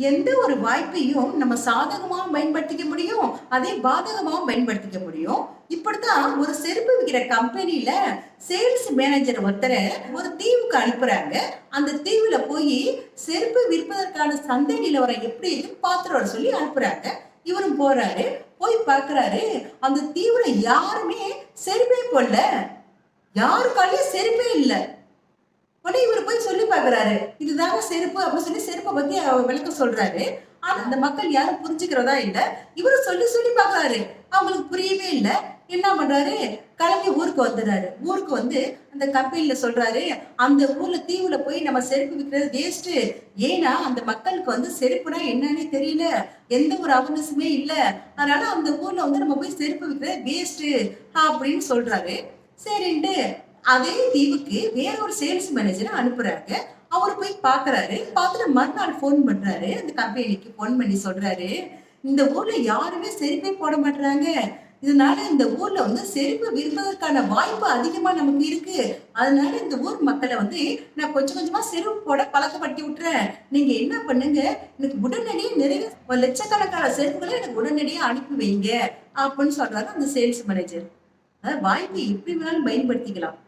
எந்த ஒரு வாய்ப்பையும் நம்ம சாதகமாவும் பயன்படுத்திக்க முடியும், அதே பாதகமாவும் பயன்படுத்திக்க முடியும். இப்படித்தான் ஒரு செருப்பு விக்கிற கம்பெனில சேல்ஸ் மேனேஜர் ஒருத்தரை ஒரு தீவுக்கு அனுப்புறாங்க. அந்த தீவுல போய் செருப்பு விற்பதற்கான சந்தை நிலவரம் எப்படி இருக்குன்னு பாத்துட்டு வர சொல்லி அனுப்புறாங்க. இவரும் போறாரு. போய் பாக்குறாரு, அந்த தீவுல யாருமே செருப்பே போடல. யாரு காலையும் செருப்பே இல்ல. உடனே இவர் போய் சொல்லி பாக்குறாரு, இதுதாங்க செருப்பு அப்படின்னு சொல்லி செருப்பை பத்தி விளக்க சொல்றாரு. ஆனா அந்த மக்கள் யாரும் புரிஞ்சுக்கிறதா இல்ல. இவரு சொல்லி சொல்லி பாக்குறாரு, அவங்களுக்கு புரியவே இல்ல. என்ன பண்றாரு, கிளம்பி ஊருக்கு வந்துடுறாரு. ஊருக்கு வந்து அந்த கம்பெனில சொல்றாரு, அந்த ஊர்ல தீவுல போய் நம்ம செருப்பு விற்கிறது வேஸ்ட். ஏன்னா அந்த மக்களுக்கு வந்து செருப்புனா என்னன்னே தெரியல, எந்த ஒரு அவேர்னஸுமே இல்ல. அதனால அந்த ஊர்ல வந்து நம்ம போய் செருப்பு விற்கிறது வேஸ்ட் அப்படின்னு சொல்றாரு. சரின்ட்டு அதே தீவுக்கு வேற ஒரு சேல்ஸ் மேனேஜரை அனுப்புறாங்க. அவரு போய் பாக்குறாரு. பார்த்துட்டு மறுநாள் போன் பண்றாரு. அந்த கம்பெனிக்கு போன் பண்ணி சொல்றாரு, இந்த ஊர்ல யாருமே செருப்பே போட மாட்டாங்க. இதனால இந்த ஊர்ல வந்து செருப்பு விற்பதற்கான வாய்ப்பு அதிகமா நமக்கு இருக்கு. அதனால இந்த ஊர் மக்களை வந்து நான் கொஞ்சம் கொஞ்சமா செருப்பு போட பழக்கப்படுத்தி விட்டுறேன். நீங்க என்ன பண்ணுங்க, எனக்கு உடனடியே நிறைய லட்சக்கணக்கான செருப்புகளை எனக்கு உடனடியே அனுப்பி வைங்க அப்படின்னு சொல்றாரு அந்த சேல்ஸ் மேனேஜர். அதாவது வாய்ப்பை எப்படி வேணாலும் பயன்படுத்திக்கலாம்.